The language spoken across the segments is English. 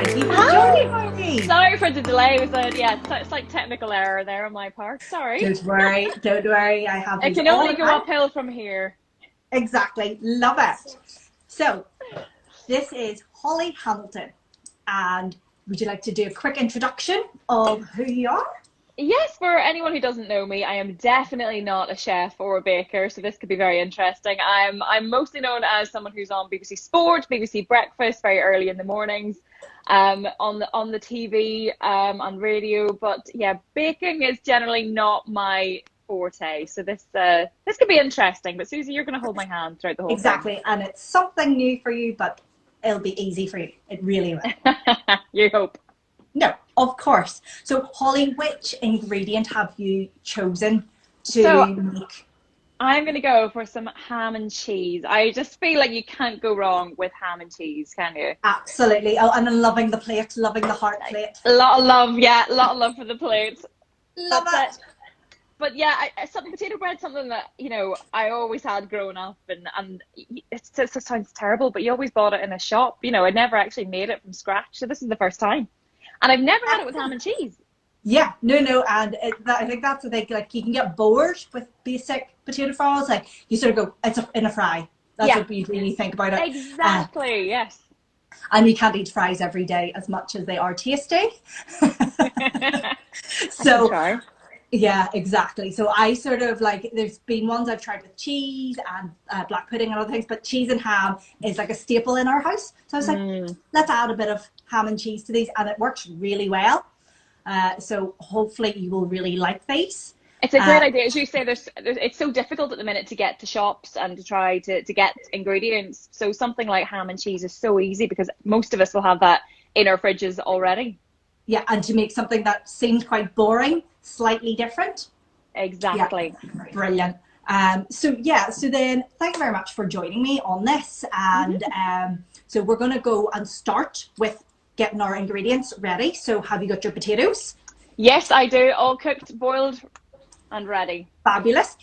thank you for Hi. joining me. Sorry for the delay. It was it's like technical error there on my part. Sorry. Don't worry, don't worry. I have It these can all only the go time. uphill from here. Exactly, love it. So, this is Holly Hamilton, and would you like to do a quick introduction of who you are? Yes, for anyone who doesn't know me, I am definitely not a chef or a baker, so this could be very interesting. I'm mostly known as someone who's on BBC Sport, BBC Breakfast, very early in the mornings, on the TV, on radio. But yeah, baking is generally not my forte. So this could be interesting. But Susie, you're going to hold my hand throughout the whole Exactly, and it's something new for you, but it'll be easy for you. It really will. thing. You hope. No, of course. So, Holly, which ingredient have you chosen to So make? I'm going to go for some ham and cheese. I just feel like you can't go wrong with ham and cheese, can you? Absolutely. Oh, and I'm loving the plate, loving the heart plate. A lot of love, yeah, a lot of love for the plates. Love But it. but yeah, something potato bread, something that I always had growing up, and it sounds terrible, but you always bought it in a shop. I never actually made it from scratch, so this is the first time, and I've never had it with ham and cheese. Yeah, no, and I think that's the thing. Like, you can get bored with basic potato fries. Like, you sort of go, it's in a fry. That's Yeah, what you really think about it. exactly. Yes. And you can't eat fries every day as much as they are tasty. I can So, try. yeah, exactly. So I sort of like, there's been ones I've tried with cheese and black pudding and other things, but cheese and ham is like a staple in our house. So I was like, Mm. let's add a bit of ham and cheese to these, and it works really well. So hopefully you will really like these. It's a Uh, great idea. As you say, it's so difficult at the minute to get to shops and to try to get ingredients. So something like ham and cheese is so easy because most of us will have that in our fridges already. yeah, and to make something that seemed quite boring, slightly different. Yeah, Exactly. brilliant. So yeah, so then thank you very much for joining me on this. And so we're going to go and start with getting our ingredients ready. So have you got your potatoes? Yes, I do. All cooked, boiled, and ready. Fabulous.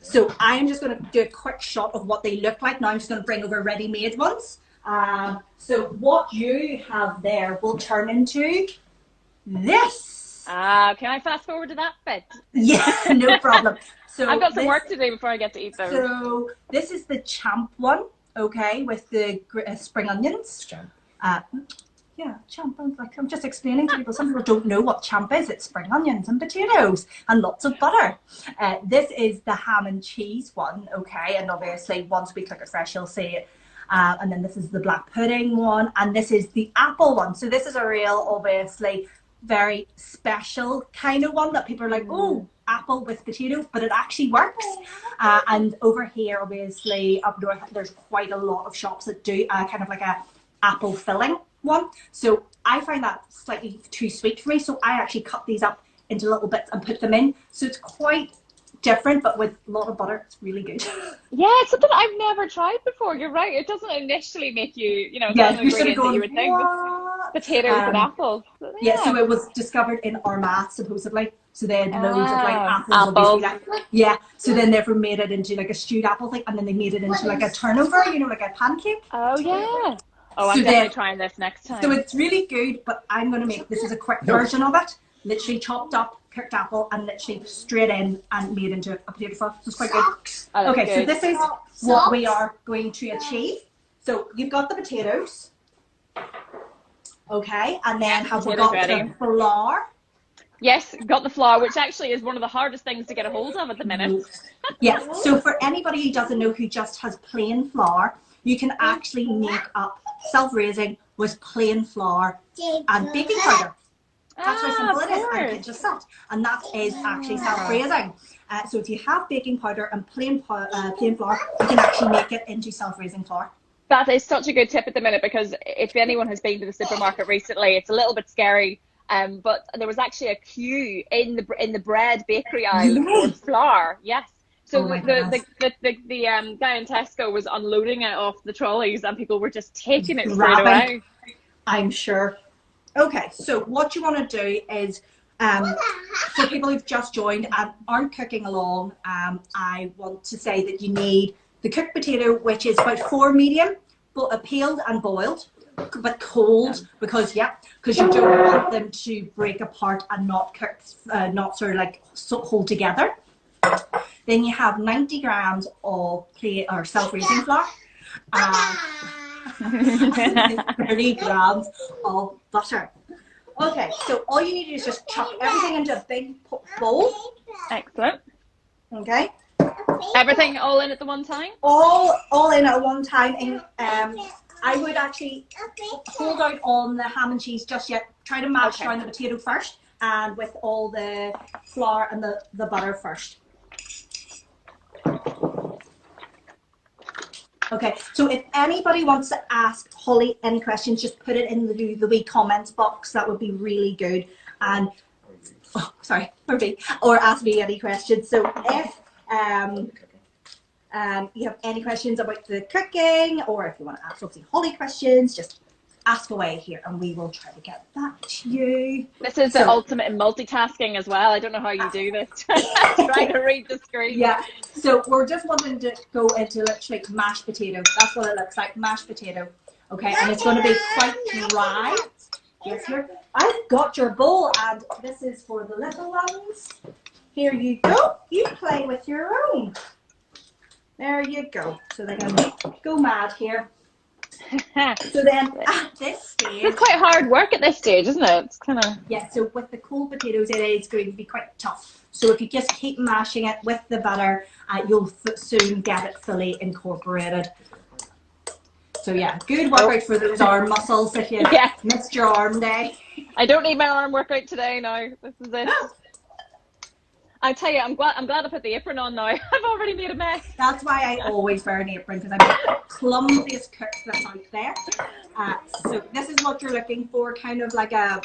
So I am just going to do a quick shot of what they look like. Now I'm just going to bring over ready-made ones. So what you have there will turn into this. Can I fast forward to that bit? Yeah, no problem. So I've got some this, work to do before I get to eat those. so this is the champ one, okay, with the spring onions. Uh, yeah, champ. I'm just explaining to people. Some people don't know what champ is. It's spring onions and potatoes and lots of butter. This is the ham and cheese one, okay, and obviously once we cook it fresh, you'll see it. And then this is the black pudding one, and this is the apple one. So this is a real, obviously, very special kind of one that people are like, oh, apple with potatoes, but it actually works. And over here, obviously, up north, there's quite a lot of shops that do kind of like a apple filling one. So I find that slightly too sweet for me. So I actually cut these up into little bits and put them in. So it's quite different, but with a lot of butter. It's really good. Yeah, it's something I've never tried before. You're right. It doesn't initially make you, it's not Yeah, an you're sort of ingredient that going, you would think. what? Potatoes and apples. But Yeah, so yeah. it was discovered in Armagh, supposedly. So they had loads of like Ah, apples, apples. obviously. Like, yeah, so then they never made it into like a stewed apple thing, and then they made it into like a turnover, like a pancake. Oh, yeah. Oh, I'm So definitely then, trying this next so time. it's really good, but I'm going to make, this is a quick version of it. Literally chopped up, cooked apple, and literally straight in and made into a potato fry. So it's quite good. Oh, that's Okay, so good. this is what we are going to achieve. So you've got the potatoes, okay, and then have we Potatoes got ready. the flour? Yes, got the flour, which actually is one of the hardest things to get a hold of at the minute. Yeah, so for anybody who doesn't know, who just has plain flour, you can actually make up self-raising with plain flour and baking powder. That's how simple Of it is, and course. it just that. And that is actually self-raising. So if you have baking powder and plain flour, you can actually make it into self-raising flour. That is such a good tip at the minute because if anyone has been to the supermarket recently, it's a little bit scary. But there was actually a queue in the bread bakery aisle for flour. Yes. So Oh my the guy in Tesco was unloading it off the trolleys and people were just taking it straight Grabbing. away. I'm sure. Okay, so what you want to do is, for people who've just joined and aren't cooking along, I want to say that you need the cooked potato, which is about 4 medium, but peeled and boiled. but cold, because you don't want them to break apart and not cook, not sort of like hold together. Then you have 90 grams of plain or self-raising flour, and 30 grams of butter. Okay, so all you need to do is just chuck everything into a big bowl. Excellent. Okay. Everything all in at the one time? All in at one time. And I would actually hold out on the ham and cheese just yet. Try to mash down the potato first, and with all the flour and the butter first. Okay, so if anybody wants to ask Holly any questions, just put it in the wee comments box. That would be really good. And or ask me any questions. So if you have any questions about the cooking, or if you want to ask obviously Holly questions, just ask away here and we will try to get back to you. This is the ultimate in multitasking as well. I don't know how you do this. Trying to read the screen. Yeah, so we're just wanting to go into literally mashed potato. That's what it looks like, mashed potato. Okay, and it's going to be quite dry. Yes, here. I've got your bowl, and this is for the little ones. Here you go. You play with your own. There you go. So they're going to go mad here. So then at this stage, it's quite hard work at this stage, isn't it? It's kind of, yeah, so with the cold potatoes it is going to be quite tough. So if you just keep mashing it with the butter, you'll soon get it fully incorporated. So yeah, good workout for those arm muscles if you missed your arm day. I don't need my arm workout today now. This is it. I tell you, I'm glad I put the apron on now. I've already made a mess. That's why I always wear an apron, because I'm the clumsiest cook that's out there. So this is what you're looking for, kind of like a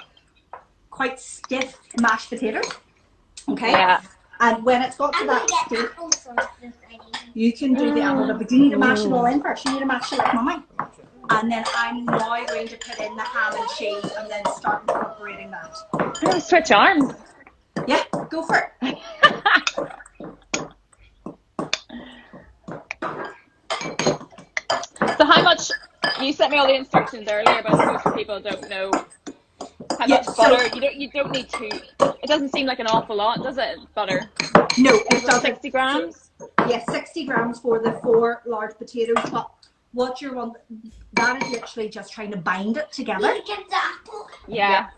quite stiff mashed potato. Okay? Yeah. And when it's got to that stage, you can do the apple, but you need to mash it all in first. You need to mash it like mummy. And then I'm now going to put in the ham and cheese and then start incorporating that. I'm going to switch arms. Yeah, go for it. So how much, you sent me all the instructions earlier, but most people don't know how much butter. You don't need to, it doesn't seem like an awful lot, does it, butter? No, it doesn't. 60 grams? Yes, 60 grams for the 4 large potatoes, but what you want, that is literally just trying to bind it together. Yeah.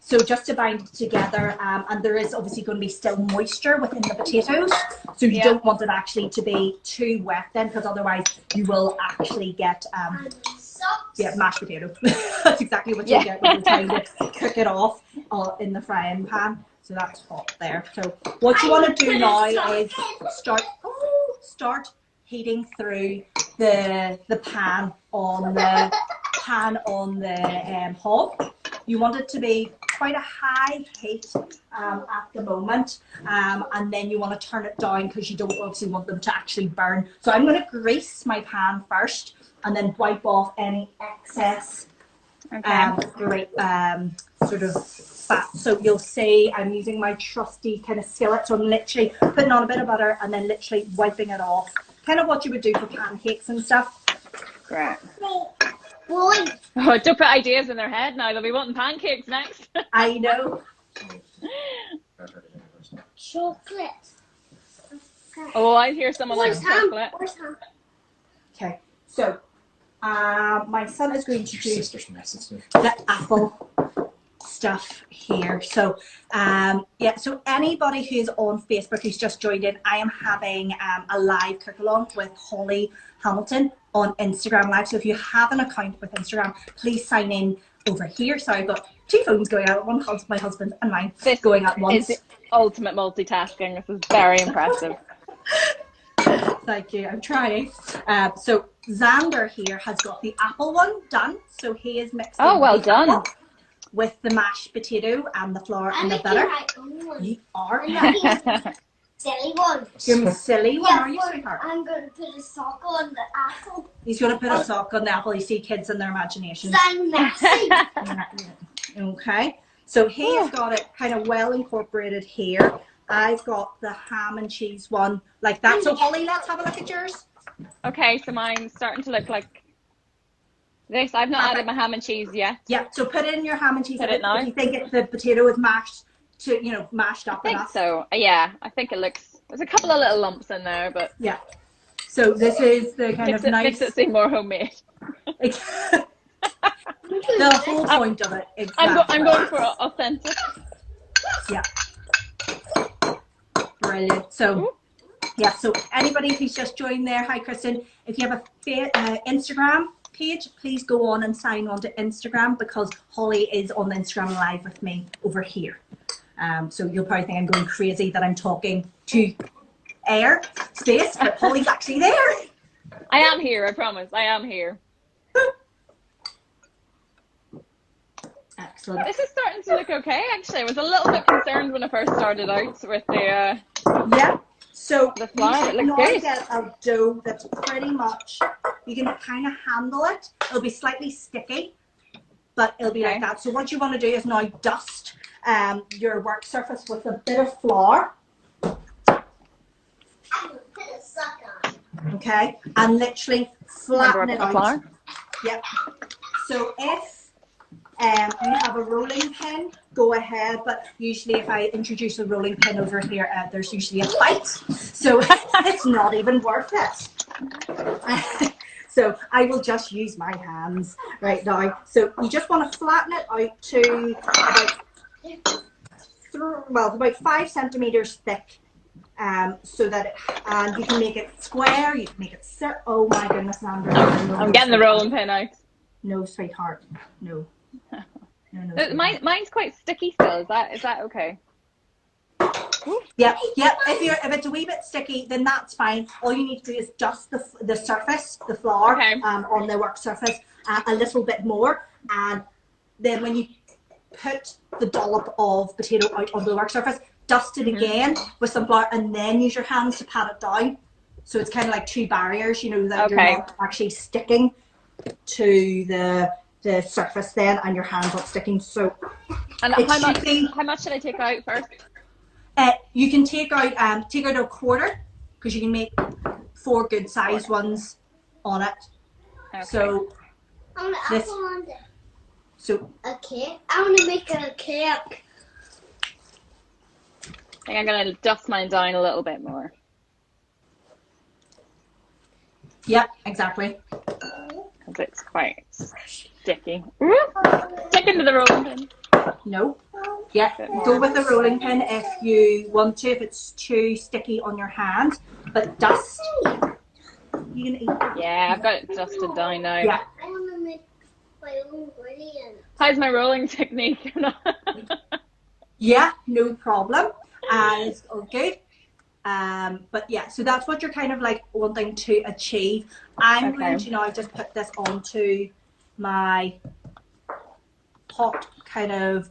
So just to bind it together, and there is obviously going to be still moisture within the potatoes, so you don't want it actually to be too wet then, because otherwise you will actually get mashed potato. That's exactly what you get when you're trying to cook it off in the frying pan. So that's hot there. So what you want to do now is start heating through the pan on the hob. You want it to be quite a high heat at the moment, and then you want to turn it down because you don't obviously want them to actually burn. So I'm going to grease my pan first and then wipe off any excess sort of fat. So you'll see I'm using my trusty kind of skillet, so I'm literally putting on a bit of butter and then literally wiping it off, kind of what you would do for pancakes and stuff. Great. Oh, don't put ideas in their head now. They'll be wanting pancakes next. I know. Chocolate. Oh, I hear someone likes chocolate. Okay, so my son is going to do the apple stuff here. So so anybody who's on Facebook who's just joined in, I am having a live cook-along with Holly Hamilton on Instagram Live. So if you have an account with Instagram, please sign in over here. So I've got 2 phones going out, my husband's and mine going at once. This is ultimate multitasking. This is very impressive. Thank you, I'm trying. So Xander here has got the apple one done. So he is mixing well done. With the mashed potato and the flour and the butter. You are silly one. You're silly one, are you, sweetheart? I'm going to put a sock on the apple. He's going to put a sock on the apple. You see kids and their imagination. I'm messy. Okay, so he's got it kind of well incorporated here. I've got the ham and cheese one like that. So Holly, let's have a look at yours. Okay, so mine's starting to look like This, I've not added my ham and cheese yet. Yeah, so put in your ham and cheese. Put it now. If you think the potato is mashed mashed up I think enough. so. Yeah, I think it looks, there's a couple of little lumps in there, but yeah. So this is the kind of nice. Makes it seem more homemade. The whole point of it. Exactly. I'm going for authentic. Yeah. Brilliant. So, yeah. So anybody who's just joined there, hi Kristen. If you have a Instagram page, please go on and sign on to Instagram, because Holly is on the Instagram live with me over here. So you'll probably think I'm going crazy that I'm talking to air space, but Holly's actually there. I am here, I promise. I am here. Excellent. This is starting to look okay, actually. I was a little bit concerned when I first started out with the yeah. So the flour. It you looks good. get a dough that's pretty much, you can kind of handle it. It'll be slightly sticky, but it'll be like that. So what you want to do is now dust your work surface with a bit of flour. Okay, and literally flatten it out. Flour? Yep. So if you have a rolling pin, go ahead. But usually, if I introduce a rolling pin over here, there's usually a fight, so it's not even worth it. So I will just use my hands right now. So you just want to flatten it out to about 5 centimeters thick. So that and you can make it square, you can make it oh my goodness, Sandra. I'm getting the rolling pin out. No, sweetheart. No. Mine's quite sticky still. Is that okay? Yeah. If it's a wee bit sticky, then that's fine. All you need to do is dust the surface, the flour, on the work surface a little bit more, and then when you put the dollop of potato out on the work surface, dust it again with some flour, and then use your hands to pat it down. So it's kind of like two barriers, that you're not actually sticking to the surface then, and your hands not sticking. So, and how much should I take out first? You can take out a quarter, because you can make 4 good sized ones on it. Okay. So this. So okay, I want to make a cake. I think I'm going to dust mine down a little bit more. Yep, exactly. Because it's quite sticky. Stick into the rolling pin. No. Yeah, go with the rolling pin if you want to, if it's too sticky on your hand. But dust. You can eat it. Yeah, I've got it dusted down now. Yeah. I want to make my own ingredients. How's my rolling technique? Yeah, no problem. It's all good. But yeah, so that's what you're kind of like wanting to achieve. I'm going to now just put this onto my hot kind of.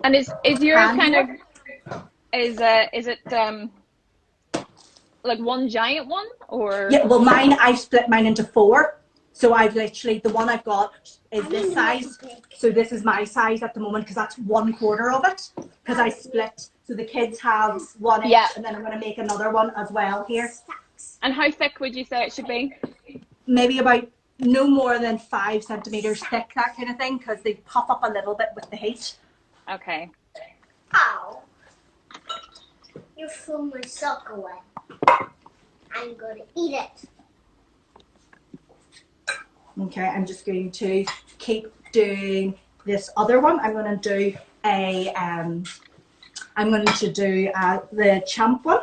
And is yours kind of is it like one giant one, or? Yeah, well, I split mine into 4. So I've literally, the one I've got is this size. So this is my size at the moment, because that's 1/4 of it. Because I split. So the kids have 1 each, and then I'm going to make another one as well here. And how thick would you say it should be? Maybe about no more than 5 centimeters thick, that kind of thing, because they puff up a little bit with the heat. Okay. Ow. You threw my sock away. I'm going to eat it. Okay, I'm just going to keep doing this other one. I'm going to do the champ one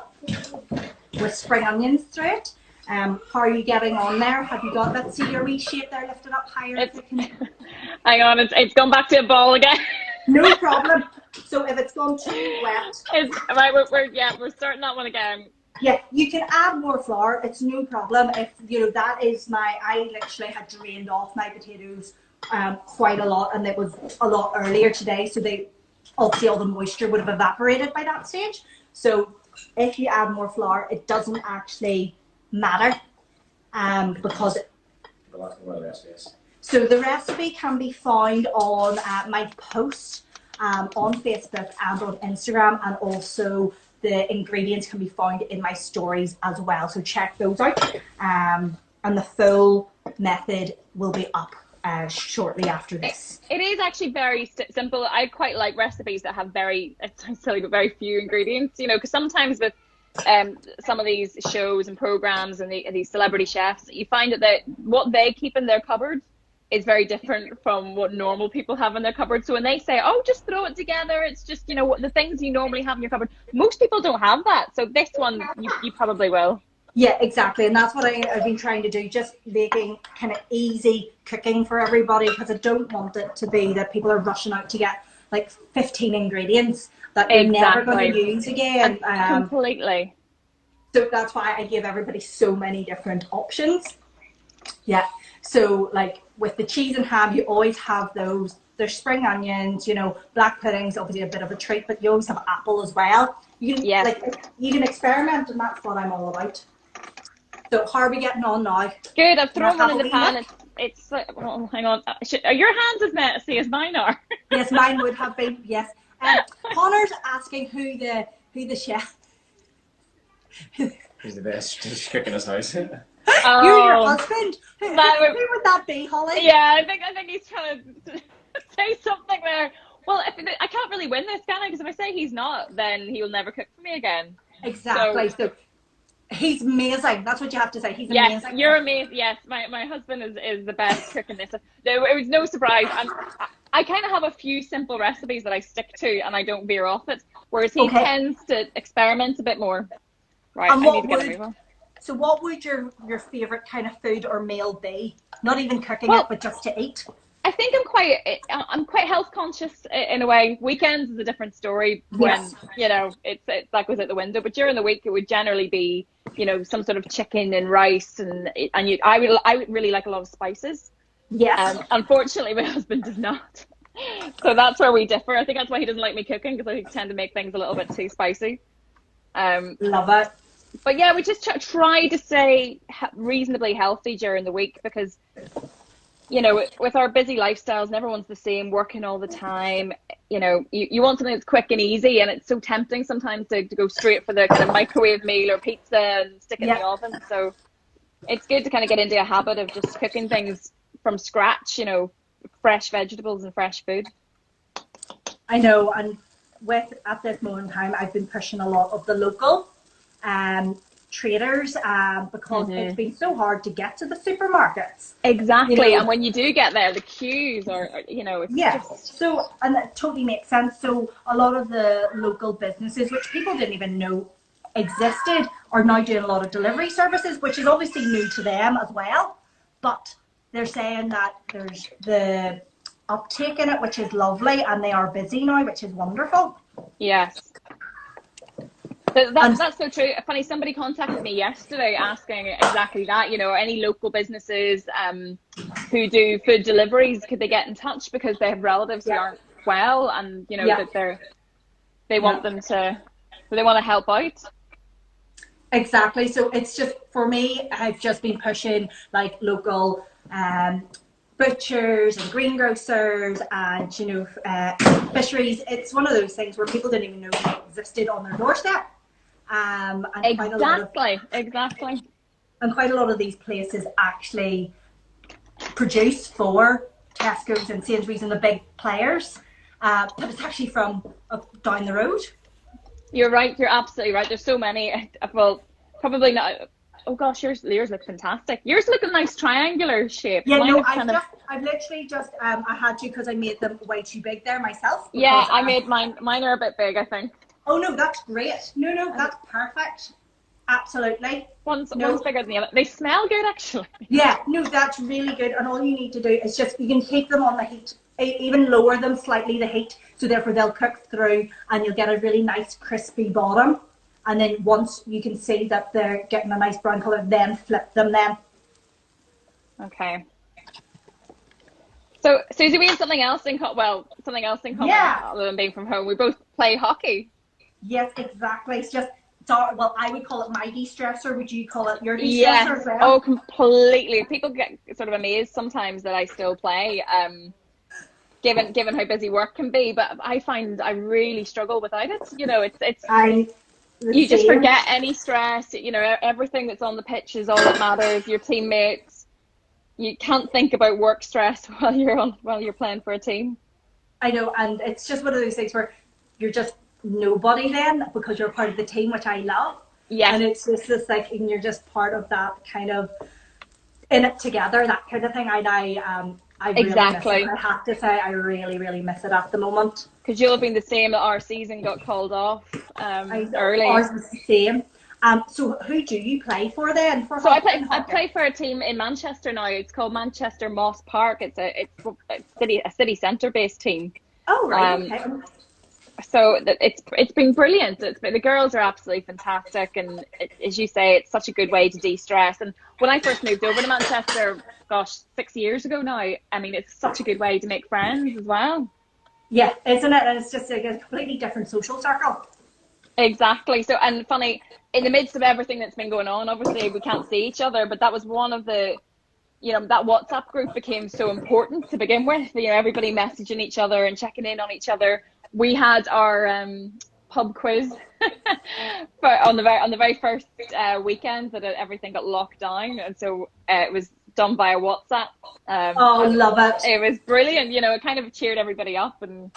with spring onions through it. How are you getting on there? Have you got that? See your wee shape there, lifted up higher? Hang on, it's gone back to a ball again. No problem. So if it's gone too wet, we're starting that one again. Yeah, you can add more flour. It's no problem. If that is I literally had drained off my potatoes quite a lot, and it was a lot earlier today, so obviously all the moisture would have evaporated by that stage. So if you add more flour, it doesn't actually matter, because so the recipe can be found on my post on Facebook and on Instagram, and also the ingredients can be found in my stories as well. So check those out, and the full method will be up shortly after this. It is actually very simple. I quite like recipes that have very, it sounds silly, but very few ingredients, you know, because sometimes with some of these shows and programs and these celebrity chefs, you find that what they keep in their cupboard is very different from what normal people have in their cupboard. So when they say, oh, just throw it together, it's just, you know, what the things you normally have in your cupboard, most people don't have that. So this one, you probably will. Yeah, exactly. And that's what I've been trying to do, just making kind of easy cooking for everybody, because I don't want it to be that people are rushing out to get like 15 ingredients that you're never going to use again. Completely. So that's why I give everybody so many different options. Yeah. So like with the cheese and ham, you always have those. There's spring onions, you know, black pudding's obviously a bit of a treat, but you always have apple as well. You can, you can experiment, and that's what I'm all about. So how are we getting on now? Good, I've thrown one in the pan. It's oh, hang on. Are your hands as messy as mine are? Yes, mine would have been, yes. Connor's asking who the chef. Who's the best dish cook in his house? Oh, you're your husband. Who would that be, Holly? Yeah, I think he's trying to say something there. Well, I can't really win this, can I? Because if I say he's not, then he will never cook for me again. Exactly. So he's amazing. That's what you have to say. He's amazing. Yes, you're amazing. Yes, my husband is the best cook in this. No, it was no surprise. I kind of have a few simple recipes that I stick to, and I don't veer off it. Whereas he tends to experiment a bit more. Right. And what would your favorite kind of food or meal be? Not even cooking it, but just to eat. I think I'm quite health conscious in a way. Weekends is a different story when you know it's that goes out the window. But during the week, it would generally be, you know, some sort of chicken and rice, I really like a lot of spices. Yes. Unfortunately, my husband does not. So that's where we differ. I think that's why he doesn't like me cooking, because I tend to make things a little bit too spicy. Love it. But yeah, we just try to stay reasonably healthy during the week, because, you know, with our busy lifestyles and everyone's the same, working all the time, you know, you want something that's quick and easy, and it's so tempting sometimes to go straight for the kind of microwave meal or pizza and stick it in the oven. So it's good to kind of get into a habit of just cooking things from scratch, you know, fresh vegetables and fresh food. I know, and at this moment in time, I've been pushing a lot of the local traders because it's been so hard to get to the supermarkets. Exactly, you know? And when you do get there, the queues are, you know, it's just... So, and that totally makes sense. So a lot of the local businesses, which people didn't even know existed, are now doing a lot of delivery services, which is obviously new to them as well. But they're saying that there's the uptake in it, which is lovely, and they are busy now, which is wonderful. Yes. That's so true. Funny, somebody contacted me yesterday asking exactly that. You know, any local businesses who do food deliveries, could they get in touch because they have relatives who aren't well, and you know that they want them to, they want to help out. Exactly. So it's just, for me, I've just been pushing like local butchers and greengrocers and, you know, fisheries. It's one of those things where people didn't even know they existed on their doorstep. And exactly. And quite a lot of these places actually produce for Tesco's and Sainsbury's and the big players, but it's actually from down the road. You're right. You're absolutely right. There's so many. Well, probably not. Oh gosh, yours look fantastic. Yours look a nice triangular shape. Yeah, no, I've literally just I had to, because I made them way too big there myself. Yeah, I made mine. Mine are a bit big, I think. Oh no, that's great. No, that's perfect. Absolutely. One's bigger than the other. They smell good, actually. Yeah, no, that's really good. And all you need to do is just, you can heat them on the heat, even lower them slightly, the heat, so therefore they'll cook through and you'll get a really nice crispy bottom. And then once you can see that they're getting a nice brown colour, then flip them then. Okay. So, Suzie, we have something else in common other than being from home. We both play hockey. Yes, exactly. It's just, well, I would call it my de-stressor. Would you call it your de-stressor as well? Oh, completely. People get sort of amazed sometimes that I still play, given how busy work can be. But I find I really struggle without it. You know, you just forget any stress. You know, everything that's on the pitch is all that matters. Your teammates, you can't think about work stress while you're playing for a team. I know, and it's just one of those things where you're just nobody then because you're part of the team, which I love. Yeah. And it's just this like, and you're just part of that kind of in it together, that kind of thing. I really exactly. miss it. I have to say, I really, really miss it at the moment. Because you'll have been the same that our season got called off early. Ours was the same. So who do you play for then? So I play for a team in Manchester now. It's called Manchester Moss Park. It's a city centre based team. Oh right. Okay. So it's been brilliant. The girls are absolutely fantastic, and as you say, it's such a good way to de-stress. And when I first moved over to Manchester, gosh, 6 years ago now, I mean, it's such a good way to make friends as well. Yeah, isn't it? And it's just like a completely different social circle. Exactly. So, and funny, in the midst of everything that's been going on, obviously we can't see each other, but that was one of the, that WhatsApp group became so important to begin with. Everybody messaging each other and checking in on each other. We had our pub quiz on the very first weekend that everything got locked down, and so it was done via WhatsApp. Love it. It was brilliant. It kind of cheered everybody up, and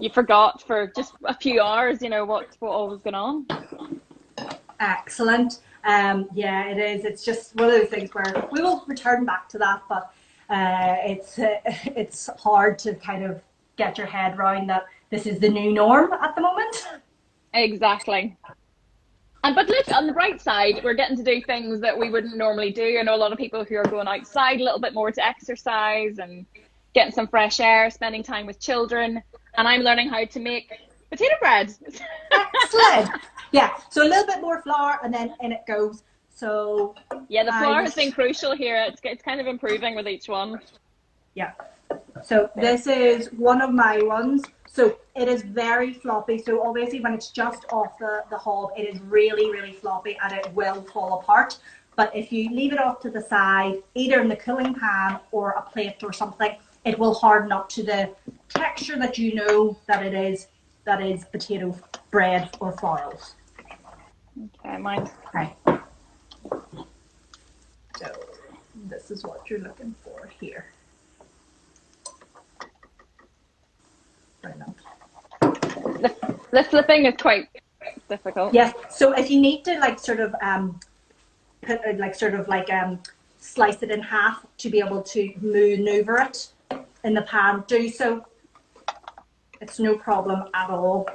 you forgot for just a few hours, what all was going on. Excellent. Yeah, it is. It's just one of those things where we will return back to that, but it's hard to kind of get your head around that this is the new norm at the moment. Exactly. But look, on the bright side, we're getting to do things that we wouldn't normally do. I know a lot of people who are going outside a little bit more to exercise and getting some fresh air, spending time with children. And I'm learning how to make potato bread. Excellent. Yeah, so a little bit more flour and then in it goes. So yeah, the flour has been crucial here. It's kind of improving with each one. Yeah. So this is one of my ones. So it is very floppy. So obviously when it's just off the hob, it is really, really floppy and it will fall apart. But if you leave it off to the side, either in the cooling pan or a plate or something, it will harden up to the texture that you know that it is. That is potato bread or farls. Okay, mine. Okay. So this is what you're looking for here. Right now. The flipping is quite difficult. Yes. So if you need to slice it in half to be able to maneuver it in the pan, do so. It's no problem at all.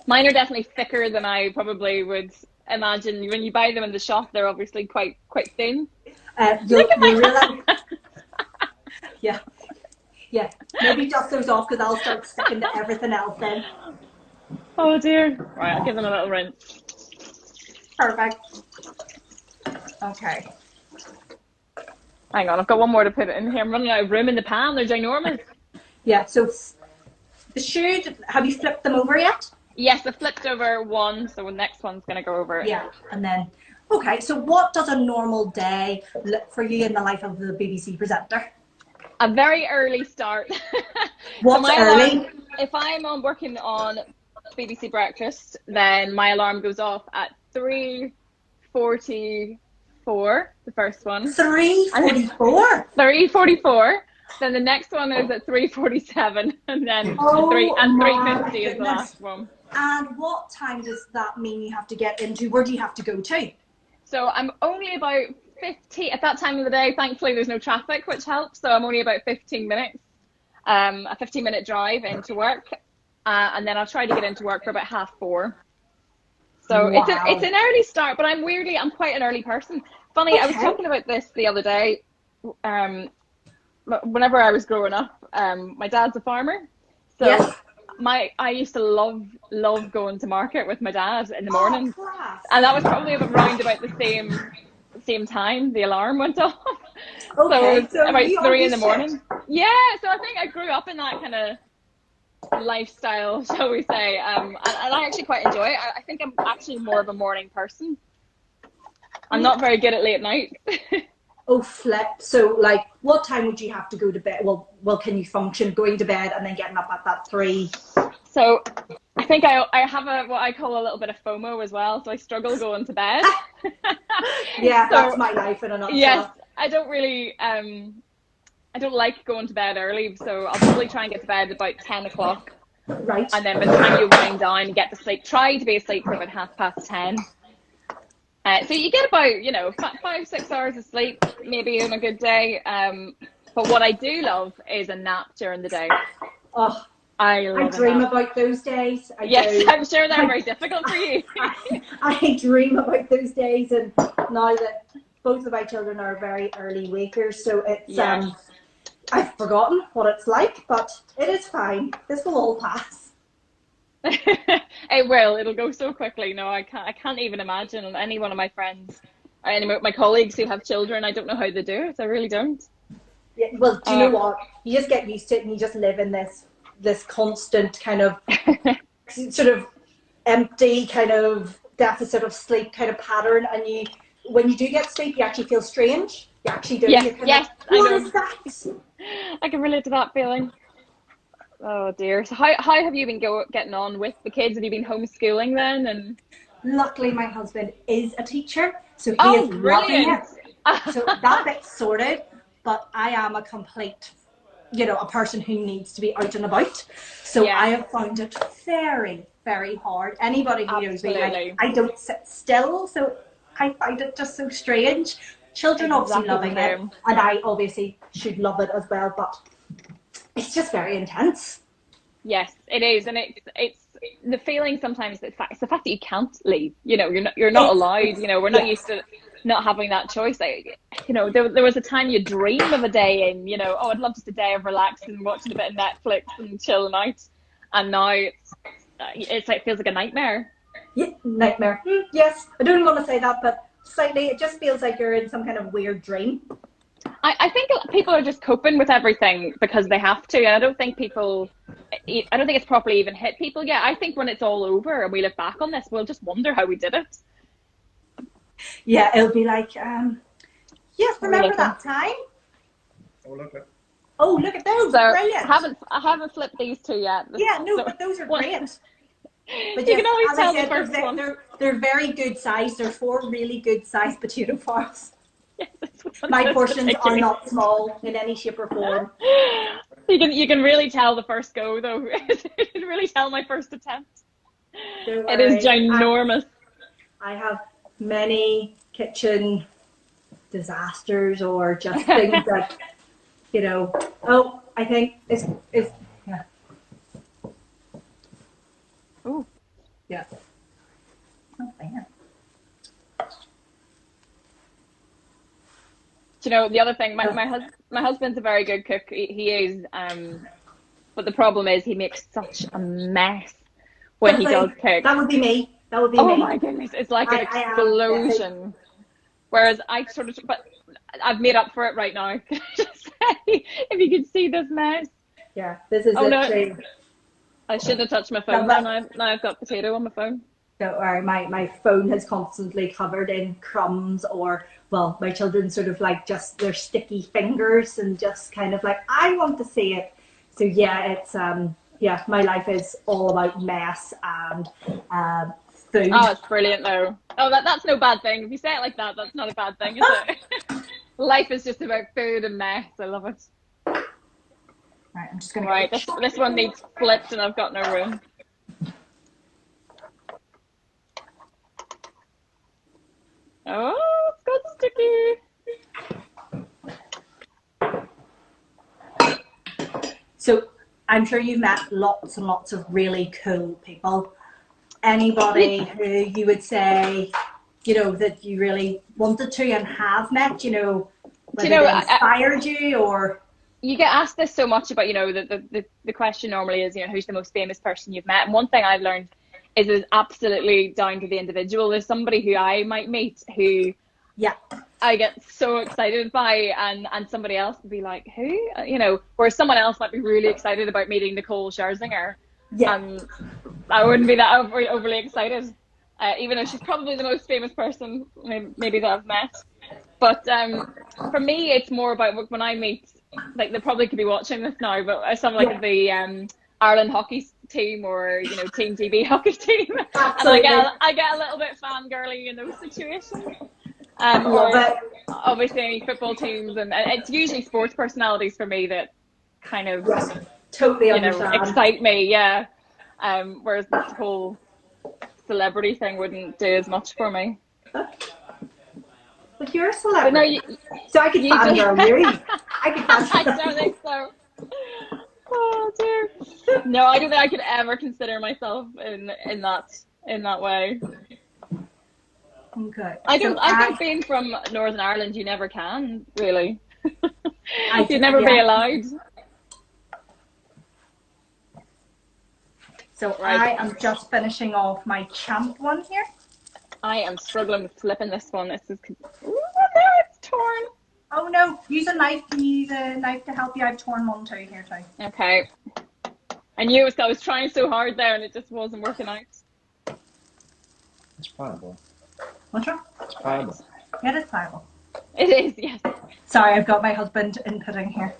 Mine are definitely thicker than I probably would imagine. When you buy them in the shop, they're obviously quite thin. You'll realize. Yeah. Maybe dust those off because I'll start sticking to everything else then. Oh dear. Right, I'll give them a little rinse. Perfect. Okay. Hang on, I've got one more to put it in here. I'm running out of room in the pan. They're ginormous. Yeah. So have you flipped them over yet? Yes, I flipped over one, so the next one's going to go over it. Yeah, and then, okay, so what does a normal day look for you in the life of the BBC presenter? A very early start. What's early? If I'm working on BBC Breakfast, then my alarm goes off at 3:44, the first one. 3:44? 3:44. Then the next one is at 3:47, and then 3:50 is the last one. And what time does that mean you have to get into? Where do you have to go to? So I'm only about 15 at that time of the day. Thankfully, there's no traffic, which helps. So I'm only about 15 minutes, a 15-minute drive into work, and then I'll try to get into work for about 3:30. So wow. it's an early start, but I'm quite an early person. Funny, okay. I was talking about this the other day. Whenever I was growing up, my dad's a farmer, so yes. I used to love going to market with my dad in the morning, and that was probably around about the same time the alarm went off. Okay, so about 3 in the morning. Yeah, so I think I grew up in that kind of lifestyle, shall we say, and I actually quite enjoy it. I think I'm actually more of a morning person. I'm not very good at late night. Oh, flip. So, what time would you have to go to bed? Well, can you function going to bed and then getting up at that 3? So, I think I have what I call a little bit of FOMO as well, so I struggle going to bed. Yeah, So, that's my life in a nutshell. yes, I don't really I don't like going to bed early, so I'll probably try and get to bed about 10 o'clock. Right. And then by the time you wind down and get to sleep, try to be asleep for about 10:30. So you get about, 5-6 hours of sleep, maybe on a good day. But what I do love is a nap during the day. Oh, I dream about those days. Yes, I'm sure they're very difficult for you. I dream about those days, and now that both of my children are very early wakers, so it's I've forgotten what it's like, but it is fine. This will all pass. It will. It'll go so quickly. No, I can't even imagine any one of my friends, or any of my colleagues who have children. I don't know how they do it. I really don't. Yeah, well, do you know what? You just get used to it, and you just live in this constant kind of sort of empty kind of deficit of sleep kind of pattern, and when you do get sleep, you actually feel strange. You actually do. Yes, I know. I can relate to that feeling. Oh dear. So how have you been getting on with the kids? Have you been homeschooling then? And luckily, my husband is a teacher, so he is loving it. So that bit's sorted. But I am a complete, a person who needs to be out and about. So I have found it very, very hard. Anybody who knows me, I don't sit still. So I find it just so strange. Children obviously loving it, and I obviously should love it as well. But it's just very intense. Yes, it is, and it's the feeling sometimes. It's the fact that you can't leave. You're not allowed. We're not used to not having that choice. There was a time you dream of a day in, I'd love just a day of relaxing and watching a bit of Netflix and chilling out. And now it feels like a nightmare. Yeah, nightmare. Yes, I don't want to say that, but slightly, it just feels like you're in some kind of weird dream. I think people are just coping with everything because they have to. And I don't think it's properly even hit people yet. I think when it's all over and we look back on this, we'll just wonder how we did it. Yeah, it'll be like, yes, remember that time? Oh, look at those! So brilliant. I haven't flipped these two yet. But those are great. But you can always tell the first one. They're very good size. They're 4 really good size potato farls. Yes, my portions are not small in any shape or form. You can really tell the first go though. You can really tell my first attempt. It is ginormous. I have many kitchen disasters or just things that I think it's yeah. Oh yeah. Oh man. The other thing, my husband's a very good cook. He is, but the problem is he makes such a mess when he does cook. That would be me. Oh my goodness, it's like an explosion. Whereas but I've made up for it right now. Can I just say, if you could see this mess. Yeah, this is literally. No, I shouldn't have touched my phone. Now I've got potato on my phone. Don't worry, my phone is constantly covered in crumbs, or well, my children sort of like just their sticky fingers and just kind of like, I want to see it. So yeah, it's my life is all about mess and food. Oh, it's brilliant though. Oh, that's no bad thing. If you say it like that, that's not a bad thing, is it? Life is just about food and mess. I love it. Right, I'm just gonna. Right, this one needs flipped, and I've got no room. Oh, it's got sticky. So I'm sure you've met lots and lots of really cool people. Anybody who you would say, that you really wanted to and have met, whether they inspired you or. You get asked this so much about, the question normally is, who's the most famous person you've met? And one thing I've learned is it's absolutely down to the individual. There's somebody who I might meet who I get so excited by, and somebody else would be like, who? Whereas someone else might be really excited about meeting Nicole Scherzinger. Yeah. And I wouldn't be that overly excited, even though she's probably the most famous person maybe that I've met. But for me, it's more about when I meet, like they probably could be watching this now, but someone like the Ireland hockey team or, you know, Team GB hockey team. Absolutely. And I get a little bit fangirly in those situations. Love Or it. obviously football teams, and it's usually sports personalities for me that kind of, Yes, totally you know, understand. excite me. Yeah. Whereas this whole celebrity thing wouldn't do as much for me. But you're a But celebrity. no, So I could you fangirl do. you. I could I fangirl don't think so. Oh dear. No, I don't think I could ever consider myself in that way. Okay. I So don't. I think being from Northern Ireland, you never can really. You'd never be yeah. allowed. So Right. I am just finishing off my champ one here. I am struggling with flipping this one. This is. Ooh, no, it's torn. Oh no, use a knife. Can you use a knife to help you? I've torn one too here too. Okay. I knew it. I was trying so hard there, and it just wasn't working out. It's pliable. What's wrong? It's pliable. Yeah, it is pliable. It is, yes. Sorry, I've got my husband inputting here.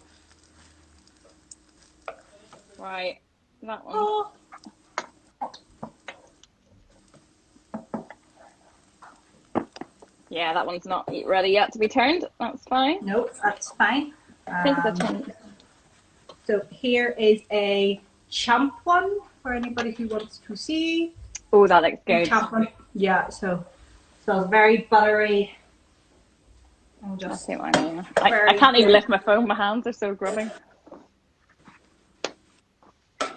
Right. That one. Oh. Yeah, that one's not ready yet to be turned. That's fine. Nope, that's fine. I think that's one. So here is a champ one for anybody who wants to see. Oh, that looks good. Champ one. Yeah, so smells very buttery. I'll I'll just see what I mean. I can't even lift my phone. My hands are so grubby.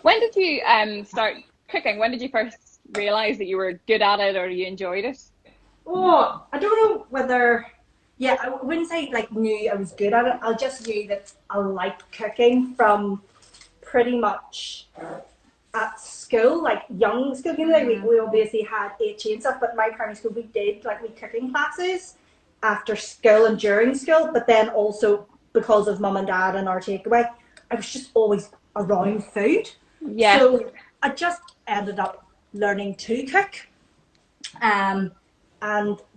When did you start cooking? When did you first realise that you were good at it or you enjoyed it? Oh, I don't know whether, yeah, I wouldn't say like knew I was good at it. I just knew that I liked cooking from pretty much at school, like young school. You know, like we obviously had HE and stuff, but in my primary school we did like cooking classes after school and during school. But then also because of mum and dad and our takeaway, I was just always around food. Yeah. So I just ended up learning to cook. And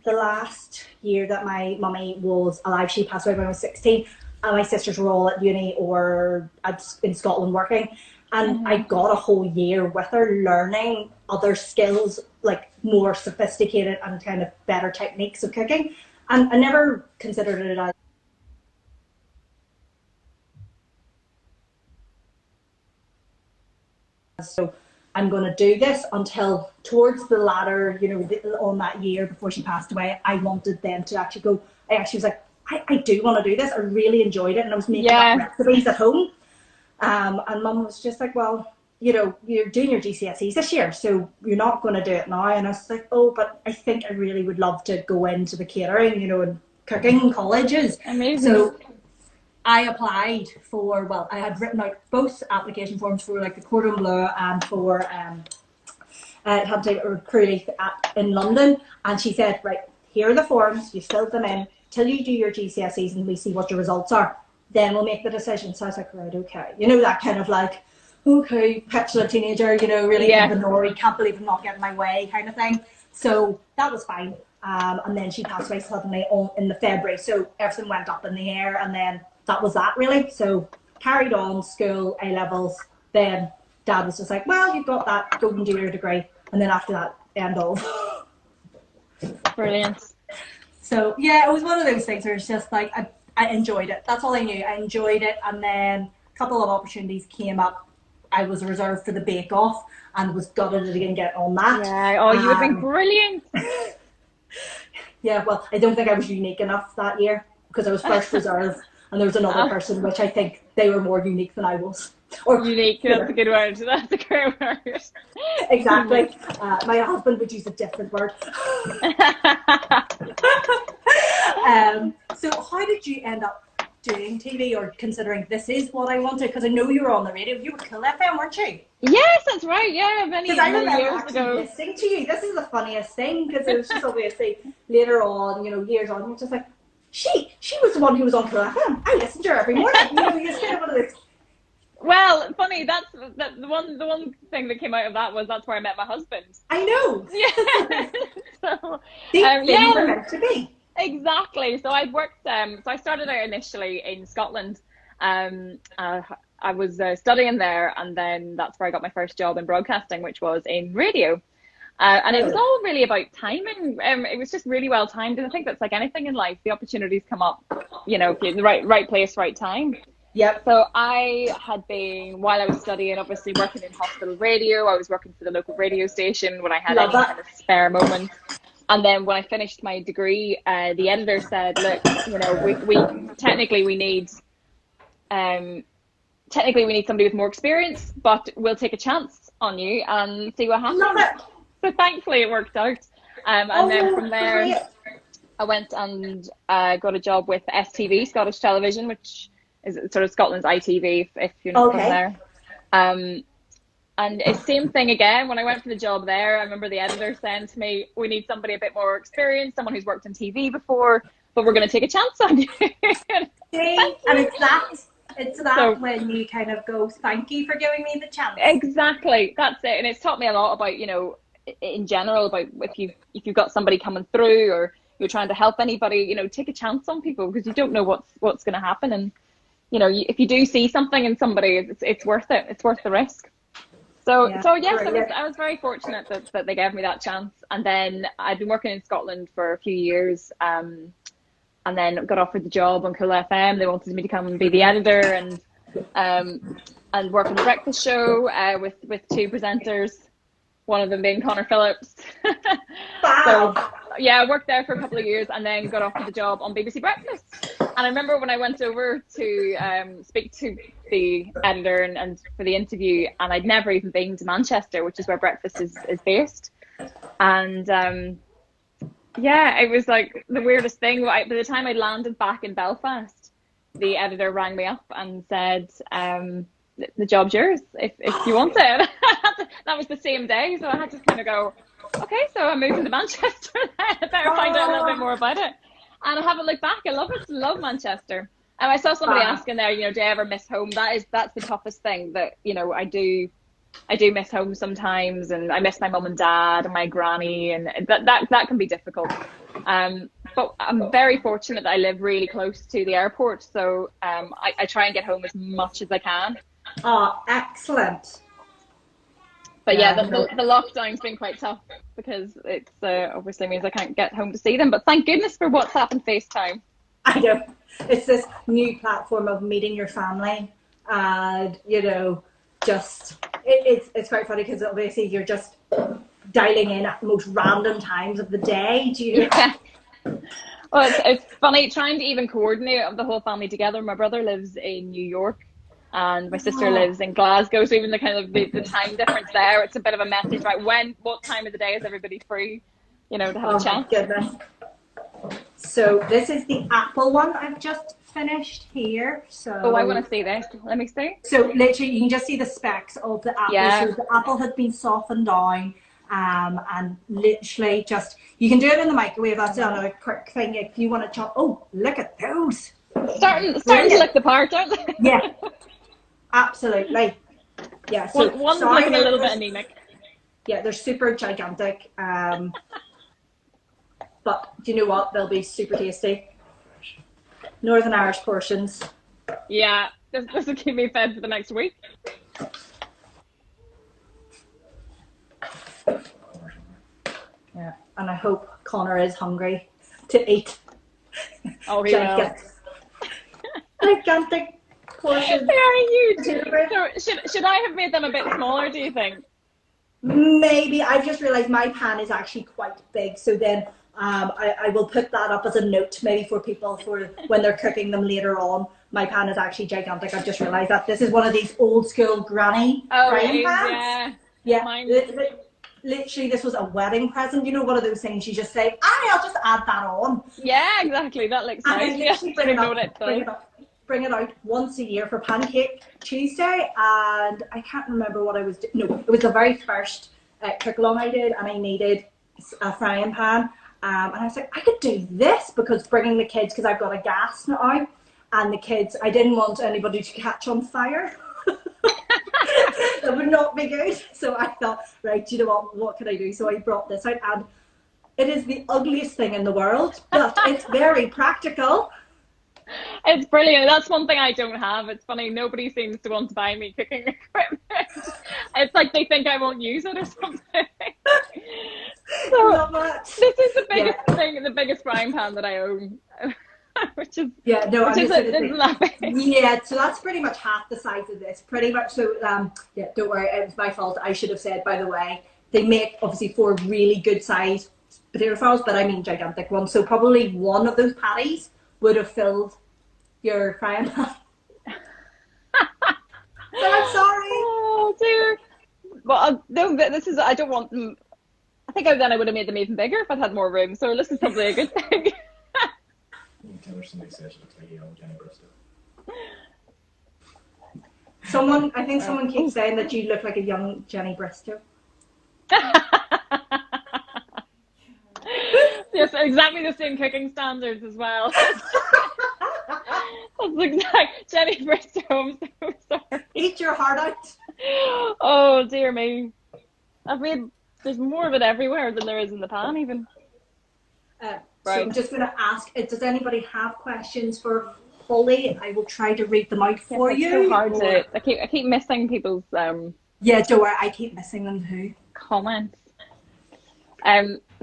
the last year that my mummy was alive, she passed away when I was 16, and my sisters were all at uni or in Scotland working. And I got a whole year with her learning other skills, like more sophisticated and kind of better techniques of cooking. And I never considered it as so I'm going to do this until towards the latter, you know, on that year before she passed away. I wanted them to actually go. I actually was like, I do want to do this. I really enjoyed it, and I was making up recipes at home. And mum was just like, well, you know, you're doing your GCSEs this year, so you're not going to do it now. And I was like, oh, but I think I really would love to go into the catering, you know, and cooking colleges. Amazing. So I applied for, well, I had written out both application forms for like the Cordon Bleu and for had to recruit in London. And she said, right, here are the forms, you fill them in till you do your GCSEs and we see what your results are. Then we'll make the decision. So I was like, right, okay. You know, that kind of like, okay, petulant teenager, you know, really ignory, can't believe I'm not getting my way kind of thing. So that was fine. And then she passed away suddenly in the February. So everything went up in the air, and then that was that really. So carried on school, A-levels. Then Dad was just like, well, you've got that, go and do your degree. And then after that, end of. Brilliant. So yeah, it was one of those things where it's just like, I enjoyed it. That's all I knew. I enjoyed it. And then a couple of opportunities came up. I was reserved for the Bake Off and was gutted to again get on that. Yeah. Oh, you have been brilliant. Yeah, well, I don't think I was unique enough that year because I was first reserve, and there was another person which I think they were more unique than I was. Or unique, that's a good word. That's a great word. Exactly. My husband would use a different word. So how did you end up doing TV, or considering this is what I wanted? Because I know you were on the radio. You were Cool FM, weren't you? Yes, that's right. Yeah, many I remember years actually ago. listening to you. This is the funniest thing, because it was just obviously later on, you know, years on, you're just like, she was the one who was on Cool FM. I listened to her every morning. You know, you're kind of one of those. Well, funny. That's the one thing that came out of that was that's where I met my husband. I know. Yeah. So, yeah, were meant to be. Exactly. So I'd worked. So I started out initially in Scotland. I was studying there, and then that's where I got my first job in broadcasting, which was in radio. And it was all really about timing. It was just really well timed, and I think that's like anything in life, the opportunities come up, you know, if you're in the right place, right time. Yep. So I had been, while I was studying, obviously working in hospital radio. I was working for the local radio station when I had any kind of spare moment. And then when I finished my degree, the editor said, look, you know, we technically need somebody with more experience, but we'll take a chance on you and see what happens. Love it. So thankfully it worked out. And then from there, great. I went and got a job with STV, Scottish Television, which is sort of Scotland's ITV, if you're not from there. And it's same thing again. When I went for the job there, I remember the editor saying to me, we need somebody a bit more experienced, someone who's worked on TV before, but we're going to take a chance on you. See? And it's that when you kind of go, thank you for giving me the chance. Exactly. That's it. And it's taught me a lot about, you know, in general, about if you've got somebody coming through or you're trying to help anybody, you know, take a chance on people, because you don't know what's going to happen. And, you know, if you do see something in somebody, it's worth it. It's worth the risk. So yes, I was very fortunate that they gave me that chance. And then I'd been working in Scotland for a few years, and then got offered the job on Cool FM. They wanted me to come and be the editor and work on the breakfast show with two presenters, one of them being Connor Phillips. Wow. So yeah, I worked there for a couple of years and then got offered the job on BBC Breakfast. And I remember when I went over to speak to the editor and for the interview, and I'd never even been to Manchester, which is where Breakfast is based. And yeah, it was like the weirdest thing. By the time I landed back in Belfast, the editor rang me up and said, the job's yours if you want it. That was the same day, so I had to kind of go, okay, so I'm moving to Manchester. I better find out a little bit more about it. And I haven't looked back. I love it. Love Manchester. And I saw somebody asking there, you know, do I ever miss home? That's the toughest thing. That, you know, I do miss home sometimes, and I miss my mum and dad and my granny, and that can be difficult. But I'm very fortunate that I live really close to the airport, so I try and get home as much as I can. Oh, excellent. But yeah, the lockdown's been quite tough, because it's obviously means I can't get home to see them. But thank goodness for WhatsApp and FaceTime. I know. It's this new platform of meeting your family, and, you know, just it's quite funny, because obviously you're just dialing in at the most random times of the day. Do you know? Yeah. Well, it's funny trying to even coordinate the whole family together. My brother lives in New York, and my sister lives in Glasgow, so even the kind of the time difference there, it's a bit of a message, right? What time of the day is everybody free, you know, to have a chat? Oh my goodness. So this is the apple one I've just finished here. So I want to see this. Let me see. So literally you can just see the specks of the apple. Yeah. So the apple had been softened down, and literally just, you can do it in the microwave. That's another quick thing if you want to chop. Oh, look at those. Starting to look the part, aren't they? Yeah. Absolutely. Yeah. So one's looking a little bit anemic. Yeah, they're super gigantic. But do you know what? They'll be super tasty. Northern Irish portions. Yeah, this will keep me fed for the next week. Yeah, and I hope Connor is hungry to eat. Oh, he will. Gigantic portions. They are huge. So should I have made them a bit smaller, do you think? Maybe. I've just realised my pan is actually quite big, so then I will put that up as a note maybe for people for when they're cooking them later on. My pan is actually gigantic. I've just realised that. This is one of these old school granny frying pans. Yeah. Literally, this was a wedding present. You know, one of those things you just say, I'll just add that on. Yeah, exactly. That looks nice. Bring it out once a year for Pancake Tuesday, and I can't remember what I was doing. No, it was the very first Cookalong I did, and I needed a frying pan. And I was like, I could do this, because bringing the kids, because I've got a gas now, and the kids, I didn't want anybody to catch on fire. That would not be good. So I thought, right, you know what can I do? So I brought this out, and it is the ugliest thing in the world, but it's very practical. It's brilliant. That's one thing I don't have. It's funny, nobody seems to want to buy me cooking equipment. It's like they think I won't use it or something. So Love it. this is the biggest thing, the biggest frying pan that I own. Which is isn't that big? Yeah, so that's pretty much half the size of this. Pretty much. So yeah, don't worry, it was my fault. I should have said, by the way, they make obviously 4 really good size potato farls, but I mean gigantic ones. So probably one of those patties would have filled your frying pan. So I'm sorry. Oh dear. Well, no, this is. I don't want them. I think then I would have made them even bigger if I'd had more room. So this is probably a good thing. You can tell her somebody says she looks like a young Jenny Bristow. I think someone keeps saying that you look like a young Jenny Bristow. Yes, exactly the same cooking standards as well. That's exact Jenny Bristow. I'm so sorry. Eat your heart out. Oh dear me. There's more of it everywhere than there is in the pan even. Right. So Right. I'm just going to ask, does anybody have questions for Holly? I will try to read them out for It's you. so hard to. I keep missing people's Yeah, don't worry, I keep missing them too. comments.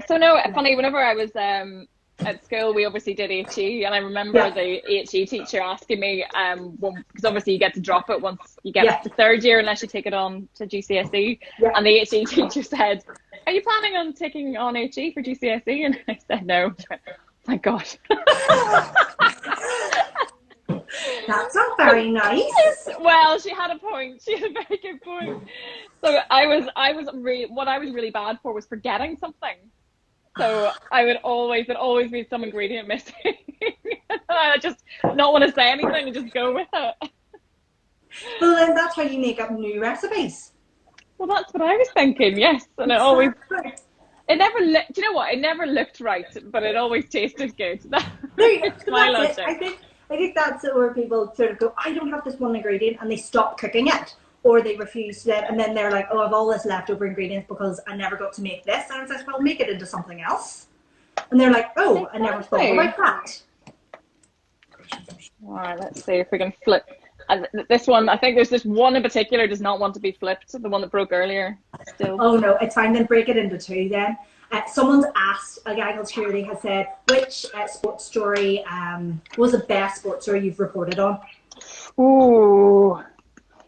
So no, funny. Whenever I was at school, we obviously did HE, and I remember the HE teacher asking me, because obviously you get to drop it once you get to 3rd year, unless you take it on to GCSE. Yeah. And the HE teacher said, "Are you planning on taking on HE for GCSE?" And I said, "No." She went, "My God." That's not very nice. Well, she had a point. She had a very good point. So what I was really bad for was forgetting something. So there'd always be some ingredient missing. I just not want to say anything and just go with it. Well, then that's how you make up new recipes. Well, that's what I was thinking. Yes, and it always. It never looked. Do you know what? It never looked right, but it always tasted good. That's my logic. I think that's where people sort of go, I don't have this one ingredient, and they stop cooking it, or they refuse to, and then they're like, oh, I've all this leftover ingredients because I never got to make this. And I was like, well, make it into something else. And they're like, oh, I never thought about that. All right, let's see if we can flip. This one, I think there's this one in particular does not want to be flipped. The one that broke earlier. Still. Oh no, it's fine. Then break it into 2 then. Someone's asked, a guy called Security has said, which sports story was the best sports story you've reported on? Ooh.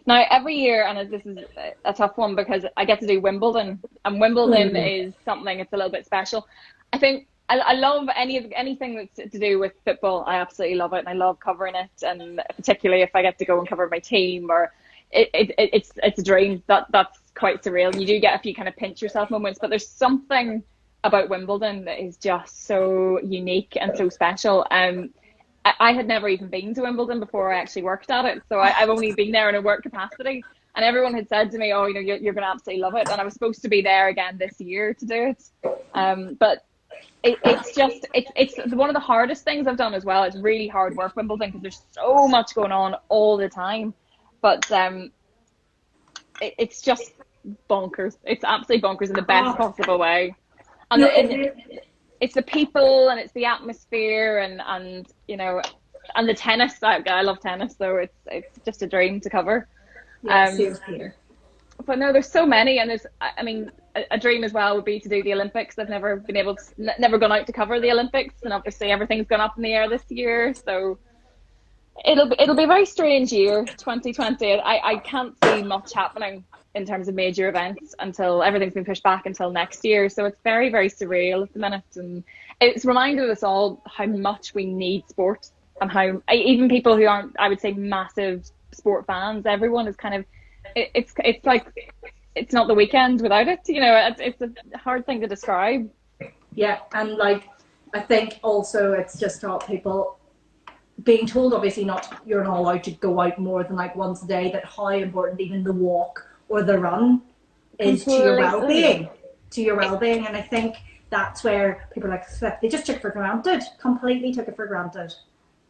Now, every year, and this is a tough one because I get to do Wimbledon, and Wimbledon is something, it's a little bit special. I think I love anything that's to do with football. I absolutely love it, and I love covering it, and particularly if I get to go and cover my team, or it's a dream. That's quite surreal. And you do get a few kind of pinch yourself moments, but there's something about Wimbledon that is just so unique and so special. I had never even been to Wimbledon before I actually worked at it, so I've only been there in a work capacity. And everyone had said to me, "Oh, you're going to absolutely love it." And I was supposed to be there again this year to do it, but it's one of the hardest things I've done as well. It's really hard work, Wimbledon, because there's so much going on all the time. But it's just bonkers. It's absolutely bonkers in the best possible way. And it's the people, and it's the atmosphere, and and the tennis. I love tennis, so it's just a dream to cover. But no, there's so many, and there's a dream as well would be to do the Olympics. I've never been able to, never gone out to cover the Olympics, and obviously everything's gone up in the air this year, so it'll be a very strange year, 2020. I can't see much happening in terms of major events until everything's been pushed back until next year. So it's very, very surreal at the minute, and it's reminded us all how much we need sport, and how even people who aren't, I would say, massive sport fans, everyone is kind of, it's like it's not the weekend without it. It's a hard thing to describe. Yeah, and I think also it's just taught people, being told obviously you're not allowed to go out more than once a day, that how important even the walk or the run is to your well-being. And I think that's where people they just took it for granted, completely took it for granted.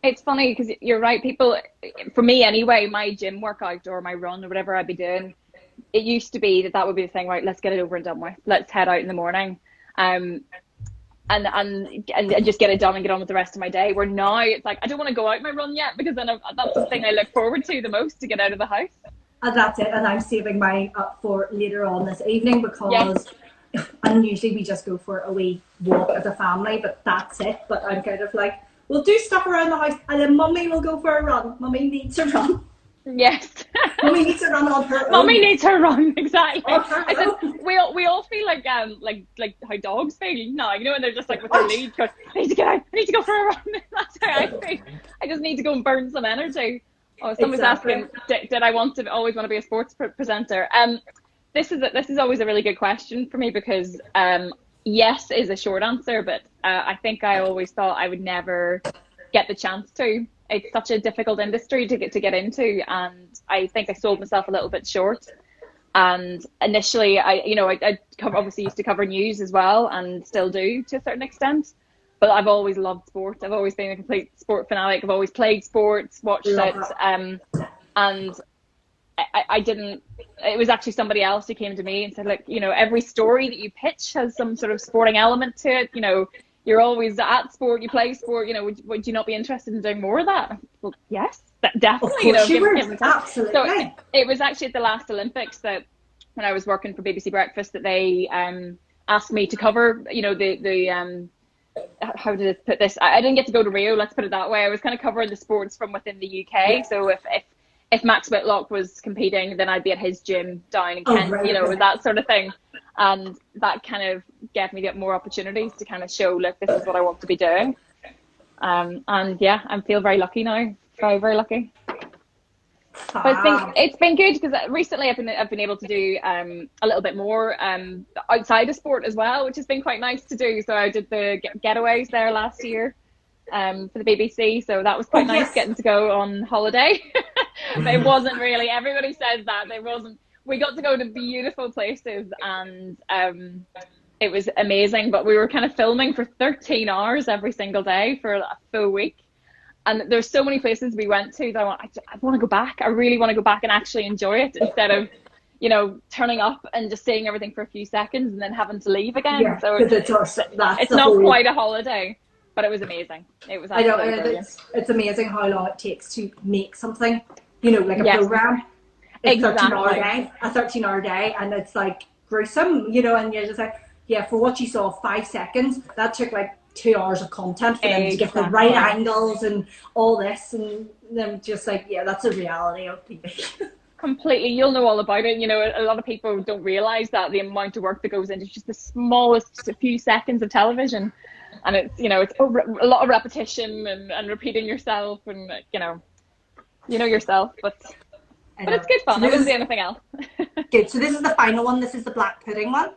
It's funny because you're right. People, for me anyway, my gym workout or my run or whatever I'd be doing, it used to be that would be the thing, right? Let's get it over and done with. Let's head out in the morning. and just get it done and get on with the rest of my day. Where now it's like, I don't want to go out my run yet, because then that's the thing I look forward to the most, to get out of the house. And that's it. And I'm saving mine up for later on this evening, because and usually we just go for a wee walk as a family, but that's it. But I'm kind of like, we'll do stuff around the house, and then Mummy will go for a run. Mummy needs a run. Yes. Mummy needs to run on her own. Mummy needs her run, exactly. I said, we all feel like how dogs feel now, you know, and they're just like with their lead going, I need to get out, I need to go for a run. That's how I feel. I just need to go and burn some energy. Oh, somebody's asking, did I always want to be a sports presenter? This is always a really good question for me, because yes is a short answer, but I think I always thought I would never get the chance to. It's such a difficult industry to get into, and I think I sold myself a little bit short. And initially, I obviously used to cover news as well, and still do to a certain extent. But I've always loved sport. I've always been a complete sport fanatic. I've always played sports, watched it, and I didn't. It was actually somebody else who came to me and said, look, you know, every story that you pitch has some sort of sporting element to it. You know, you're always at sport, you play sport, you know, would you not be interested in doing more of that? Well, yes, definitely. Of course you were. Absolutely. So it was actually at the last Olympics, that when I was working for BBC Breakfast, that they asked me to cover, you know, the how did I put this? I didn't get to go to Rio, let's put it that way. I was kind of covering the sports from within the UK. So if Max Whitlock was competing, then I'd be at his gym down in Kent, you know, that sort of thing. And that kind of gave me more opportunities to kind of show, look, this is what I want to be doing. And yeah, I feel very lucky now. Very, very lucky. But it's been good, because recently I've been able to do a little bit more outside of sport as well, which has been quite nice to do. So I did the getaways there last year for the BBC, so that was quite nice getting to go on holiday. But it wasn't really. Everybody says that it wasn't. We got to go to beautiful places, and it was amazing. But we were kind of filming for 13 hours every single day for a full week. And there's so many places we went to that I want to go back. I really want to go back and actually enjoy it, instead of, you know, turning up and just seeing everything for a few seconds and then having to leave again. Yeah, so it's not quite a holiday, but it was amazing. It was absolutely brilliant. It's amazing how long it takes to make something, you know, like a program. It's a 13-hour day, and it's like gruesome, you know, and you're just like, for what you saw 5 seconds, that took like 2 hours of content for them to get the right angles and all this, and then just like, that's a reality of TV. Completely. You'll know all about it. You know, a lot of people don't realise that the amount of work that goes into just the smallest few seconds of television. And it's, you know, it's a lot of repetition and repeating yourself, and, you know yourself, but it's good fun. I wouldn't say anything else. Good. So this is the final one. This is the black pudding one.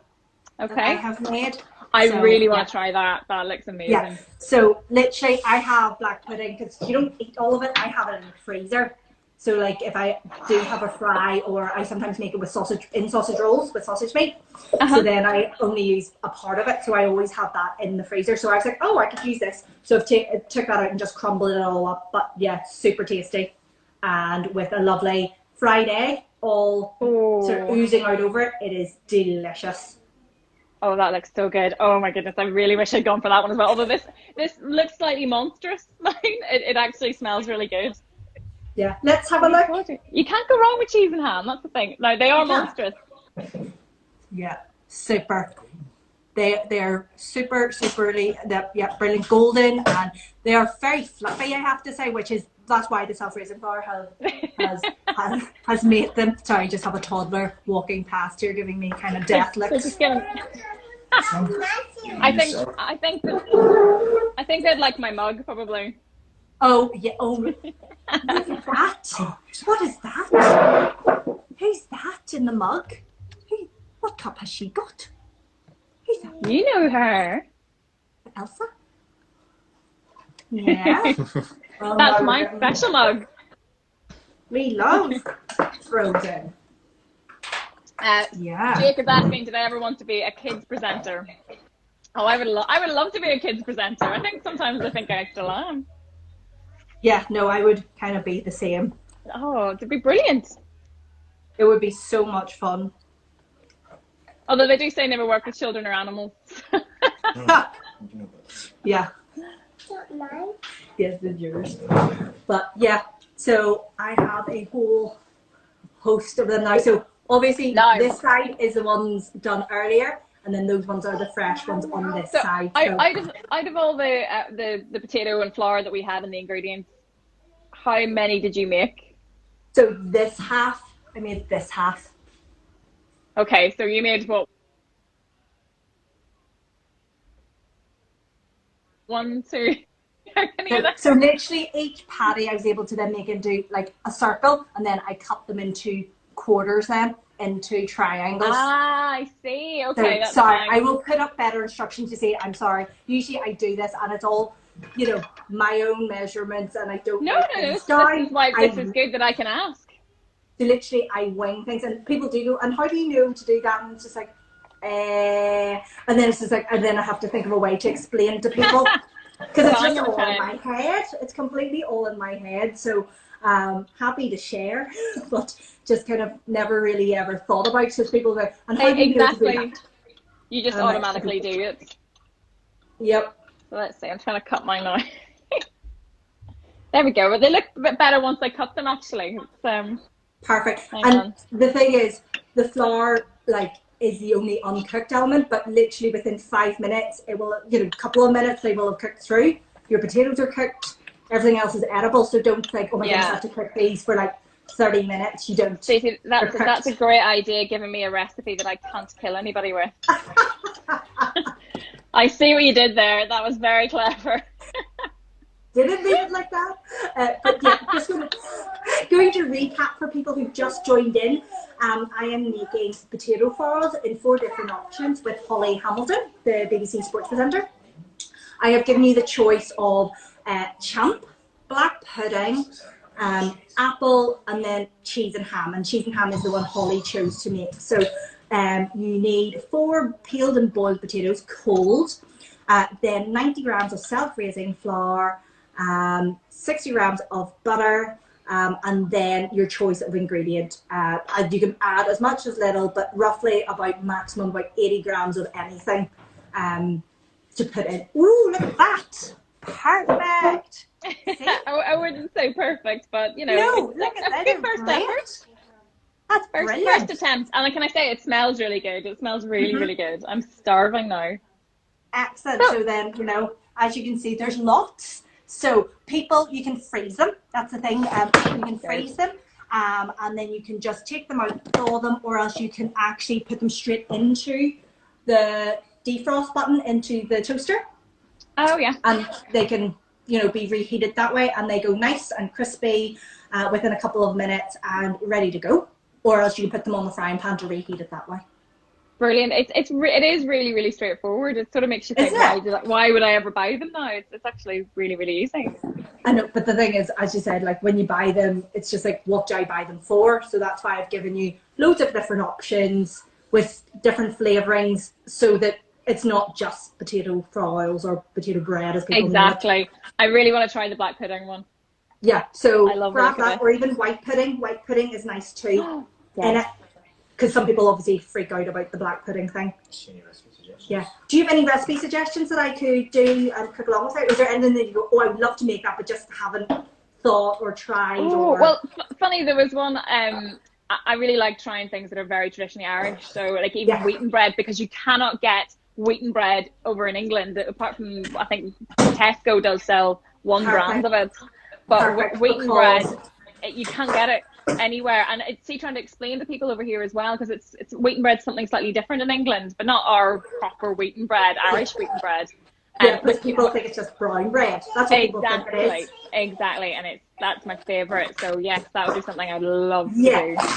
Okay. That I have made. I really want to try that. That looks amazing. Yeah. So literally, I have black pudding, because you don't eat all of it. I have it in the freezer. So like, if I do have a fry, or I sometimes make it with sausage rolls with sausage meat. So then I only use a part of it. So I always have that in the freezer. So I was like, oh, I could use this. So I took that out and just crumbled it all up. But yeah, super tasty, and with a lovely fried egg all sort of oozing out over it. It is delicious. Oh, that looks so good. Oh my goodness, I really wish I'd gone for that one as well. Although this looks slightly monstrous. It actually smells really good. Yeah, let's have a look. You can't go wrong with cheese and ham, that's the thing. No, they are monstrous. Yeah, super. They're superly, brilliant golden, and they are very fluffy, I have to say, that's why the self-raising flour has made them. Sorry, I just have a toddler walking past here giving me kind of death looks. I think they'd like my mug, probably. Oh yeah. Oh, look at that. What is that? Who's that in the mug? What cup has she got? Who's that? You know her. Elsa? Yeah. That's my special mug. We love Frozen. Jake is asking, did I ever want to be a kids presenter? Oh, I would love to be a kids presenter. I think sometimes I still am. Yeah, no, I would kind of be the same. Oh, it'd be brilliant. It would be so much fun. Although they do say never work with children or animals. You know that. Yeah. Not mine. Yes, it's yours. But yeah, so I have a whole host of them now. So obviously this side is the ones done earlier, and then those ones are the fresh ones on this side. So out of all the potato and flour that we had in the ingredients, how many did you make? so this half, I made this half. Okay, so you made what? 1, 2. How many of that? So literally each patty I was able to then make into like a circle, and then I cut them into quarters then into triangles. Ah, I see. Okay, that's sorry, fine. I will put up better instructions to say I'm sorry. Usually I do this and it's all, you know, my own measurements, and I don't No. things This down. is why this is good that I can ask. So literally I wing things, and people do go, and how do you know to do that? And it's just like, and then it's just like, and then I have to think of a way to explain to people. Because it's just all in my head. It's completely all in my head. So happy to share, but just kind of never really ever thought about it. So people go, and how do you know to do that? You just automatically do it. Yep. So let's see. I'm trying to cut mine now. There we go. But they look a bit better once I cut them. Actually, it's, perfect. And the thing is, the flour is the only uncooked element, but literally within 5 minutes, it will, a couple of minutes, they will have cooked through. Your potatoes are cooked, everything else is edible, so don't think, oh my goodness, I have to cook these for 30 minutes. You don't. See, that's a great idea, giving me a recipe that I can't kill anybody with. I see what you did there. That was very clever. Didn't make it like that. But yeah, just going to recap for people who've just joined in. I am making potato farls in 4 different options with Holly Hamilton, the BBC Sports presenter. I have given you the choice of champ, black pudding, apple, and then cheese and ham. And cheese and ham is the one Holly chose to make. So you need 4 peeled and boiled potatoes, cold, then 90 grams of self-raising flour, 60 grams of butter, and then your choice of ingredient. You can add as much as little, but roughly about maximum about 80 grams of anything to put in. Ooh, look at that! Perfect! I wouldn't say perfect, but no, look at that. Good first effort. That's brilliant. First attempt. And can I say, it smells really good. It smells really, really good. I'm starving now. Excellent. So then, as you can see, there's lots. So people, you can freeze them. That's the thing. You can freeze them, and then you can just take them out, thaw them, or else you can actually put them straight into the defrost button into the toaster. Oh yeah. And they can, be reheated that way, and they go nice and crispy within a couple of minutes and ready to go. Or else you can put them on the frying pan to reheat it that way. Brilliant. It is really, really straightforward. It sort of makes you think, why would I ever buy them now? It's actually really, really easy. I know, but the thing is, as you said, when you buy them, it's just what do I buy them for? So that's why I've given you loads of different options with different flavorings, so that it's not just potato fries or potato bread, as people know it. I really want to try the black pudding one. Yeah, so grab that, or even white pudding. White pudding is nice too. In it. Because some people obviously freak out about the black pudding thing. Any recipe suggestions? Yeah. Do you have any recipe suggestions that I could do and cook along with it? Is there anything that you go, I would love to make that, but just haven't thought or tried? Well, funny, there was one. I really like trying things that are very traditionally Irish. So even wheaten bread, because you cannot get wheaten bread over in England, apart from, I think Tesco does sell one brand of it. But wheaten bread, you can't get it anywhere. And trying to explain to people over here as well, because it's wheaten bread, something slightly different in England, but not our proper wheaten bread, Irish wheaten bread. Yeah, because people think it's just brown bread. That's what people think it is. Exactly, and that's my favourite. So yes, that would be something I'd love to do.